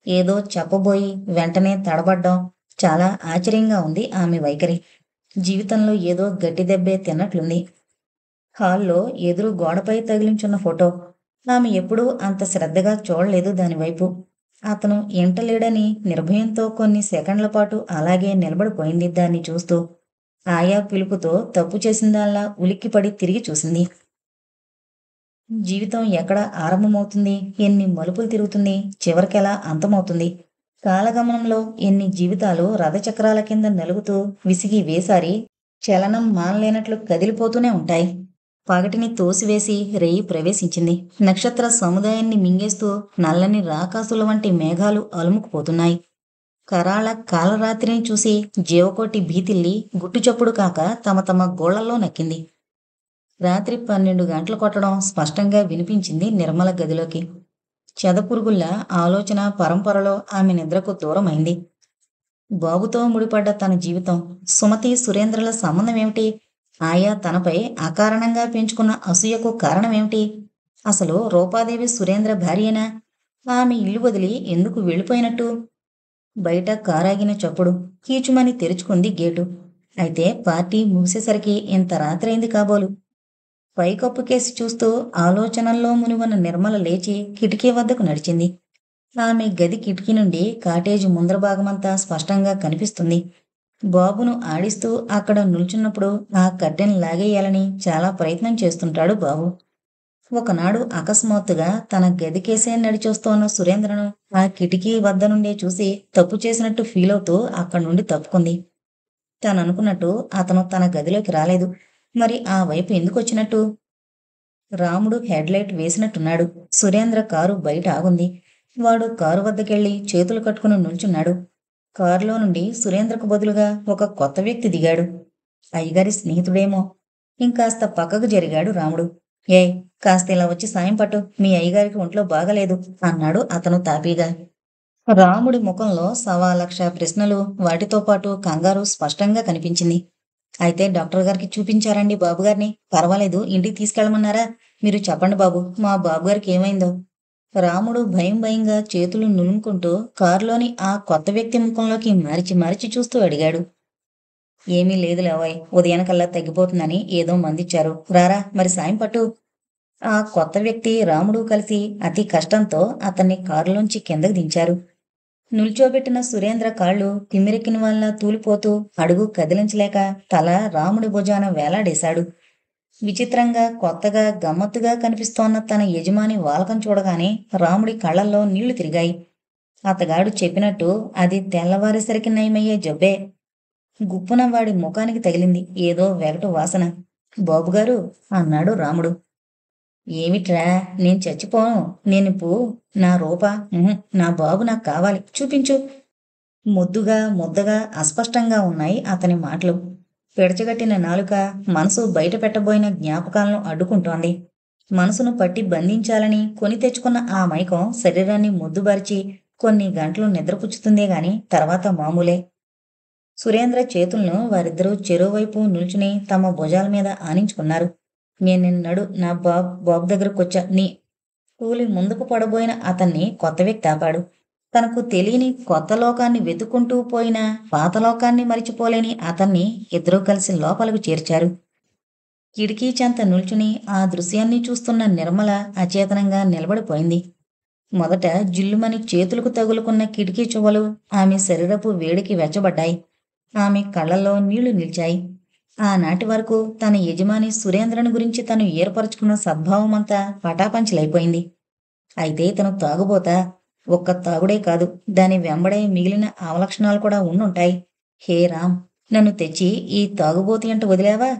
ఏదో చెప్పబోయి వెంటనే తడబడ్డం చాలా ఆశ్చర్యంగా ఉంది ఆమె వైఖరి. జీవితంలో ఏదో గట్టి దెబ్బే తిన్నట్లుంది. హాల్లో ఎదురు గోడపై తగిలించున్న ఫోటో. ఆమె ఎప్పుడూ అంత శ్రద్ధగా చూడలేదు దానివైపు. అతను ఇంట లేడని నిర్భయంతో కొన్ని సెకండ్ల పాటు అలాగే నిలబడిపోయింది దాన్ని చూస్తూ. ఆయా పిలుపుతో తప్పు చేసిందాల్లా ఉలిక్కిపడి తిరిగి చూసింది. జీవితం ఎక్కడ ఆరంభమవుతుంది, ఎన్ని మలుపులు తిరుగుతుంది, చివరికెలా అంతమవుతుంది. కాలగమనంలో ఎన్ని జీవితాలు రథచక్రాల కింద నలుగుతూ విసిగి వేసారి చలనం మానలేనట్లు కదిలిపోతూనే ఉంటాయి. పగటిని తోసివేసి రేయి ప్రవేశించింది. నక్షత్ర సముదాయాన్ని మింగేస్తూ నల్లని రాకాసుల వంటి మేఘాలు అలుముకుపోతున్నాయి. కరాళ కాలరాత్రిని చూసి జీవకోటి భీతిల్లి గుట్టుచప్పుడు కాక తమ తమ గోళ్లలో నక్కింది. రాత్రి 12 గంటలు కొట్టడం స్పష్టంగా వినిపించింది నిర్మల గదిలోకి. చెదపురుగుల్లా ఆలోచన పరంపరలో ఆమె నిద్రకు దూరమైంది. బాబుతో ముడిపడ్డ తన జీవితం, సుమతి సురేంద్రల సంబంధం ఏమిటి? ఆయా తనపై అకారణంగా పెంచుకున్న అసూయకు కారణమేమిటి? అసలు రూపాదేవి సురేంద్ర భార్యేనా? ఆమె ఇల్లు వదిలి ఎందుకు వెళ్ళిపోయినట్టు? బయట కారాగిన చప్పుడు. కీచుమని తెరుచుకుంది గేటు. అయితే పార్టీ ముగిసేసరికి ఇంత రాత్రైంది కాబోలు. పైకప్పు కేసి చూస్తూ ఆలోచనల్లో మునివన్న నిర్మల లేచి కిటికీ వద్దకు నడిచింది. ఆమె గది కిటికీ నుండి కాటేజీ ముందర భాగమంతా స్పష్టంగా కనిపిస్తుంది. బాబును ఆడిస్తూ అక్కడ నిల్చున్నప్పుడు ఆ కట్టెను లాగేయాలని చాలా ప్రయత్నం చేస్తుంటాడు బాబు. ఒకనాడు అకస్మాత్తుగా తన గదికేసే నడిచొస్తోన్న సురేంద్రను ఆ కిటికీ వద్ద నుండే చూసి తప్పు చేసినట్టు ఫీలవుతూ అక్కడి నుండి తప్పుకుంది. తననుకున్నట్టు అతను తన గదిలోకి రాలేదు. మరి ఆ వైపు ఎందుకొచ్చినట్టు? రాముడు హెడ్లైట్ వేసినట్టున్నాడు. సురేంద్ర కారు బయట ఆగుంది. వాడు కారు వద్దకెళ్ళి చేతులు కట్టుకుని నిల్చున్నాడు. కారులో నుండి సురేంద్రకు బదులుగా ఒక కొత్త వ్యక్తి దిగాడు. అయ్యగారి స్నేహితుడేమో. ఇంకాస్త పక్కకు జరిగాడు రాముడు. ఏయ్, కాస్త ఇలా వచ్చి సాయం పట్టు, మీ అయ్యగారికి ఒంట్లో బాగలేదు అన్నాడు అతను తాపీగా. రాముడి ముఖంలో 1,00,000 ప్రశ్నలు, వాటితో పాటు కంగారు స్పష్టంగా కనిపించింది. అయితే డాక్టర్ గారికి చూపించారండి బాబుగారిని? పర్వాలేదు, ఇంటికి తీసుకెళ్ళమన్నారా? మీరు చెప్పండి బాబు, మా బాబుగారికి ఏమైందో? రాముడు భయం భయంగా చేతులు నులుముకుంటూ కారులోని ఆ కొత్త వ్యక్తి ముఖంలోకి మరిచి మరిచి చూస్తూ అడిగాడు. ఏమీ లేదు లేవాయ్, ఉదయానికల్లా తగ్గిపోతుందని ఏదో మందిచ్చారు. రారా, మరి సాయం పట్టు. ఆ కొత్త వ్యక్తి రాముడు కలిసి అతి కష్టంతో అతన్ని కారులోంచి కిందకు దించారు. నిల్చోబెట్టిన సురేంద్ర కాళ్ళు తిమ్మిరెక్కిన వాళ్ళ తూలిపోతూ అడుగు కదిలించలేక తల రాముడి భుజాన వేలాడేశాడు. విచిత్రంగా, కొత్తగా, గమ్మత్తుగా కనిపిస్తోన్న తన యజమాని వాలకం చూడగానే రాముడి కళ్ళల్లో నీళ్లు తిరిగాయి. అతగాడు చెప్పినట్టు అది తెల్లవారేసరికి నయమయ్యే జబ్బే. గుప్పున వాడి ముఖానికి తగిలింది ఏదో వెగటు వాసన. బాబుగారు అన్నాడు రాముడు. ఏమిట్రా, నేను చచ్చిపోను. నేనిప్పు నా రూప నా బాబు నాకు కావాలి, చూపించు. ముద్దుగా, ముద్దగా, అస్పష్టంగా ఉన్నాయి అతని మాటలు. పిడచగట్టిన నాలుక మనసు బయట పెట్టబోయిన జ్ఞాపకాలను అడ్డుకుంటోంది. మనసును పట్టి బంధించాలని కొని తెచ్చుకున్న ఆ మైకం శరీరాన్ని ముద్దుబార్చి కొన్ని గంటలు నిద్రపుచ్చుతుందే గాని తర్వాత మామూలే. సురేంద్ర చేతులను వారిద్దరూ చెరోవైపు నిల్చుని తమ భుజాల మీద ఆనించుకున్నారు. నేనిన్నడు నా బాబు దగ్గరకొచ్చా నీ కూలి ముందుకు పడబోయిన అతన్ని కొత్త వ్యక్తి ఆపాడు. తనకు తెలియని కొత్త లోకాన్ని వెతుక్కుంటూ పోయిన పాత లోకాన్ని మరిచిపోలేని అతన్ని ఇద్దరూ కలిసి లోపలకు చేర్చారు. కిటికీ చెంత నిల్చుని ఆ దృశ్యాన్ని చూస్తున్న నిర్మల అచేతనంగా నిలబడిపోయింది. మొదట జిల్లుమని చేతులకు తగులుకున్న కిటికీ చువ్వలు ఆమె శరీరపు వేడికి వెచ్చబడ్డాయి. ఆమె కళ్ళల్లో నీళ్లు నిలిచాయి. ఆనాటి వరకు తన యజమాని సురేంద్రను గురించి తను ఏర్పరచుకున్న సద్భావమంతా పటాపంచలైపోయింది. అయితే తను తాగుబోతా? ఒక్క తాగుడే కాదు, దాని వెంబడే మిగిలిన అవలక్షణాలు కూడా ఉండుంటాయి. హే రామ్, నన్ను తెచ్చి ఈ తాగుబోతి అంటూ వదిలావా?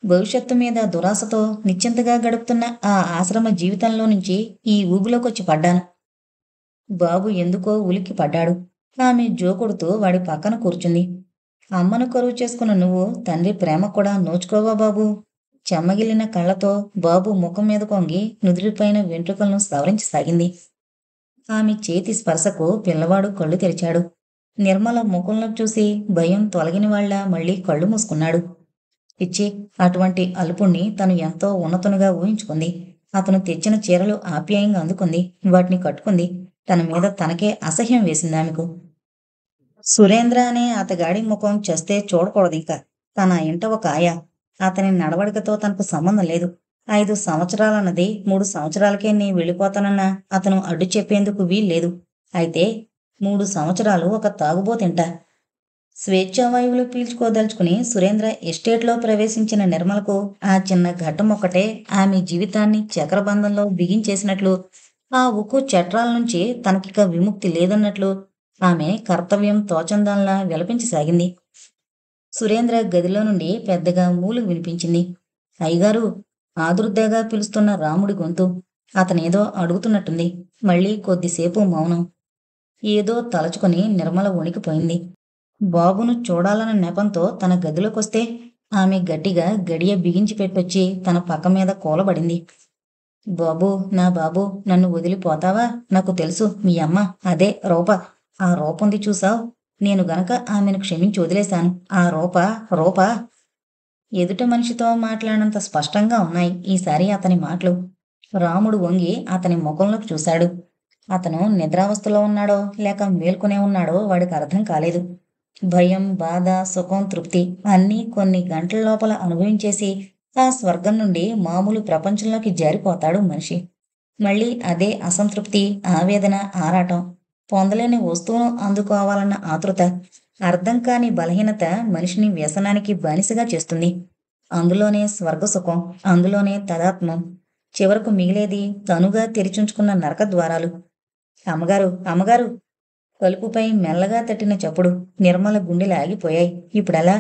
భవిష్యత్తు మీద దురాశతో నిశ్చింతగా గడుపుతున్న ఆ ఆశ్రమ జీవితంలో నుంచి ఈ ఊబిలోకొచ్చి పడ్డాను. బాబు ఎందుకో ఉలిక్కి పడ్డాడు. ఆమె జోకొడుతూ వాడి పక్కన కూర్చుంది. అమ్మను కరువు చేసుకున్న నువ్వు తండ్రి ప్రేమ కూడా నోచుకోవా బాబూ? చెమ్మగిల్లిన కళ్ళతో బాబు ముఖం మీద కొంగి నుదుటిపైన వెంట్రుకలను సవరించసాగింది. ఆమె చేతి స్పర్శకు పిల్లవాడు కళ్ళు తెరిచాడు. నిర్మల ముఖంలో చూసి భయం తొలగిన వాళ్ళ మళ్ళీ కళ్ళు మూసుకున్నాడు. పిచ్చి, అటువంటి అల్పుణ్ణి తను ఎంతో ఉన్నతునిగా ఊహించుకుంది. అతను తెచ్చిన చీరలు ఆప్యాయంగా అందుకుంది. వాటిని కట్టుకుంది. తన మీద తనకే అసహ్యం వేసింది ఆమెకు. సురేంద్ర అనే అతగాడి ముఖం చస్తే చూడకూడదింక. తన ఇంట ఒక ఆయ. అతని నడవడికతో తనకు సంబంధం లేదు. 5 సంవత్సరాలన్నది 3 సంవత్సరాలకే నీ వెళ్ళిపోతానన్నా అతను అడ్డు చెప్పేందుకు వీల్లేదు. అయితే 3 సంవత్సరాలు ఒక తాగుబోతింట. స్వేచ్ఛావాయువులు పీల్చుకోదలుచుకుని సురేంద్ర ఎస్టేట్లో ప్రవేశించిన నిర్మలకు ఆ చిన్న ఘట్టం ఒక్కటే ఆమె జీవితాన్ని చక్రబంధంలో బిగించేసినట్లు, ఆ ఉక్కు చట్రాల నుంచి తనకిక విముక్తి లేదన్నట్లు ఆమె కర్తవ్యం తోచందాల్లా విలపించసాగింది. సురేంద్ర గదిలో నుండి పెద్దగా మూలుగు వినిపించింది. అయ్యగారు, ఆదుర్దాగా పిలుస్తున్న రాముడి గొంతు. అతనేదో అడుగుతున్నట్టుంది. మళ్ళీ కొద్దిసేపు మౌనం. ఏదో తలచుకొని నిర్మల వణికిపోయింది. బాబును చూడాలన్న నెపంతో తన గదిలోకొస్తే ఆమె గట్టిగా గడియ బిగించి పెట్టొచ్చి తన పక్క మీద కూలబడింది. బాబూ, నా బాబూ, నన్ను వదిలిపోతావా? నాకు తెలుసు, మీ అమ్మ అదే రూప. ఆ రూపంది చూసావ్? నేను గనక ఆమెను క్షమించి వదిలేశాను. ఆ రూప ఎదుట మనిషితో మాట్లాడినంత స్పష్టంగా ఉన్నాయి ఈసారి అతని మాటలు. రాముడు వంగి అతని ముఖంలోకి చూశాడు. అతను నిద్రావస్థలో ఉన్నాడో లేక మేల్కొనే ఉన్నాడో వాడికి అర్థం కాలేదు. భయం, బాధ, సుఖం, తృప్తి అన్నీ కొన్ని గంటల లోపల అనుభవించేసి ఆ స్వర్గం నుండి మామూలు ప్రపంచంలోకి జారిపోతాడు మనిషి. మళ్ళీ అదే అసంతృప్తి, ఆవేదన, ఆరాటం, పొందలేని వస్తువును అందుకోవాలన్న ఆతృత. అర్థం కాని బలహీనత మనిషిని వ్యసనానికి బానిసగా చేస్తుంది. అందులోనే స్వర్గసుఖం, అందులోనే తదాత్మ్యం. చివరకు మిగిలేది తనుగా తెరిచుంచుకున్న నరక ద్వారాలు. అమ్మగారు, అమ్మగారు! తలుపుపై మెల్లగా తట్టిన చప్పుడు. నిర్మల గుండెలు ఆగిపోయాయి. ఇప్పుడెలా?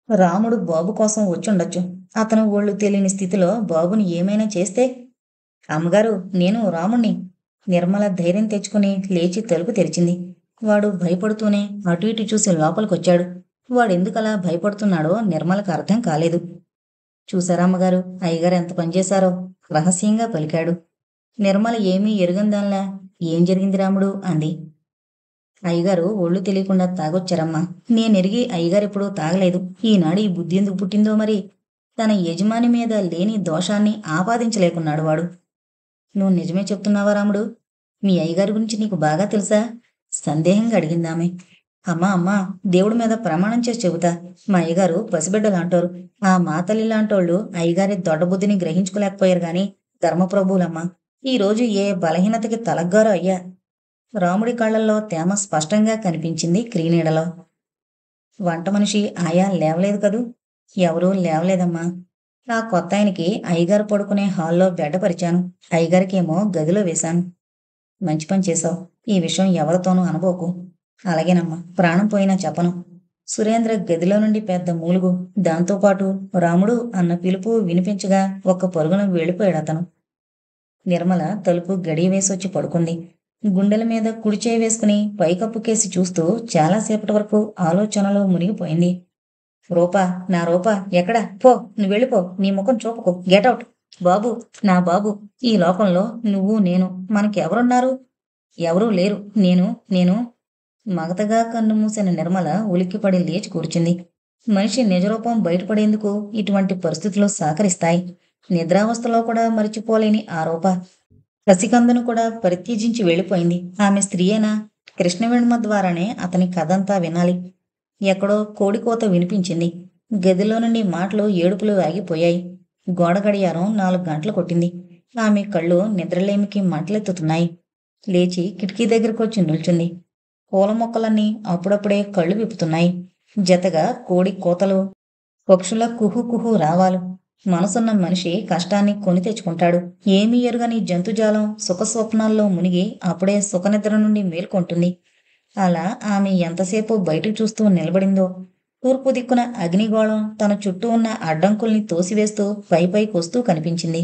రాముడు బాబు కోసం వచ్చుండొచ్చు. అతను ఒళ్ళు తెలియని స్థితిలో బాబుని ఏమైనా చేస్తే? అమ్మగారు, నేను రాముణ్ణి. నిర్మల ధైర్యం తెచ్చుకుని లేచి తలుపు తెరిచింది. వాడు భయపడుతూనే అటు ఇటు చూసి లోపలికొచ్చాడు. వాడెందుకలా భయపడుతున్నాడో నిర్మలకు అర్థం కాలేదు. చూసారా అమ్మగారు, అయ్యగారు ఎంత పనిచేశారో? రహస్యంగా పలికాడు. నిర్మల ఏమీ ఎరుగందాన్లా ఏం జరిగింది రాముడు అంది. అయ్యగారు ఒళ్ళు తెలియకుండా తాగొచ్చారమ్మా. నేనెరిగి అయ్యగారెప్పుడూ తాగలేదు. ఈనాడు ఈ బుద్ధి ఎందుకు పుట్టిందో మరి. తన యజమాని మీద లేని దోషాన్ని ఆపాదించలేకున్నాడు వాడు. నువ్వు నిజమే చెప్తున్నావా రాముడు? మీ అయ్యగారి గురించి నీకు బాగా తెలుసా? సందేహంగా అడిగిందామె. అమ్మా అమ్మా, దేవుడి మీద ప్రమాణం చేసి చెబుతా. మా అయ్యగారు పసిబిడ్డలాంటోరు. ఆ మాతల్లి లాంటోళ్ళు అయ్యగారి దొడ్డబుద్ధిని గ్రహించుకోలేకపోయారు గాని ధర్మప్రభువులమ్మా. ఈరోజు ఏ బలహీనతకి తలగ్గారో అయ్యా. రాముడి కళ్ళల్లో తేమ స్పష్టంగా కనిపించింది క్రీనీడలో. వంట మనిషి ఆయా లేవలేదు కదూ? ఎవరూ లేవలేదమ్మా. ఆ కొత్తాయనకి అయ్యగారు పడుకునే హాల్లో బెడ్డ పరిచాను. అయ్యగారికేమో గదిలో వేశాను. మంచి పని చేశావు. ఈ విషయం ఎవరితోనూ అనబోకు. అలాగేనమ్మా, ప్రాణం పోయినా చెప్పను. సురేంద్ర గదిలో నుండి పెద్ద మూలుగు, దాంతోపాటు రాముడు అన్న పిలుపు వినిపించగా ఒక్క పరుగున వెళ్ళిపోయాడతను. నిర్మల తలుపు గడియ వేసొచ్చి పడుకుంది. గుండెల మీద కుడిచేయి వేసుకుని పైకప్పు కేసి చూస్తూ చాలాసేపటి వరకు ఆలోచనలో మునిగిపోయింది. రూపా, నా రూపా ఎక్కడ? పో, నువ్వు వెళ్ళిపో. నీ ముఖం చూపకు. గెటౌట్. బాబు, నా బాబు. ఈ లోకంలో నువ్వు నేను మనకెవరున్నారు? ఎవరూ లేరు. నేను మగతగా కన్ను మూసిన నిర్మల ఉలిక్కిపడి లేచి కూర్చుంది. మనిషి నిజరూపం బయటపడేందుకు ఇటువంటి పరిస్థితులు సహకరిస్తాయి. నిద్రావస్థలో కూడా మరిచిపోలేని ఆ రూప శశికందను కూడా పరిత్యజించి వెళ్ళిపోయింది. ఆమె స్త్రీయేనా? కృష్ణవేణుమ ద్వారానే అతని కథంతా వినాలి. ఎక్కడో కోడికోత వినిపించింది. గదిలో నుండి మాటలు ఏడుపులు ఆగిపోయాయి. గోడ గడియారం 4 గంటలు కొట్టింది. ఆమె కళ్ళు నిద్రలేమికి మంటలెత్తుతున్నాయి. లేచి కిటికీ దగ్గరకొచ్చి నిల్చుంది. పూల మొక్కలన్నీ అప్పుడప్పుడే కళ్ళు విప్పుతున్నాయి. జతగా కోడి కోతలు, పక్షుల కుహు కుహు రావాలు. మనసున్న మనిషి కష్టాన్ని కొని తెచ్చుకుంటాడు. ఏమీ ఎరుగని జంతుజాలం సుఖస్వప్నాల్లో మునిగి అప్పుడే సుఖనిద్ర నుండి మేల్కొంటుంది. అలా ఆమె ఎంతసేపు బయటకు చూస్తూ నిలబడిందో. తూర్పు దిక్కున అగ్నిగోళం తన చుట్టూ ఉన్న అడ్డంకుల్ని తోసివేస్తూ పైపైకొస్తూ కనిపించింది.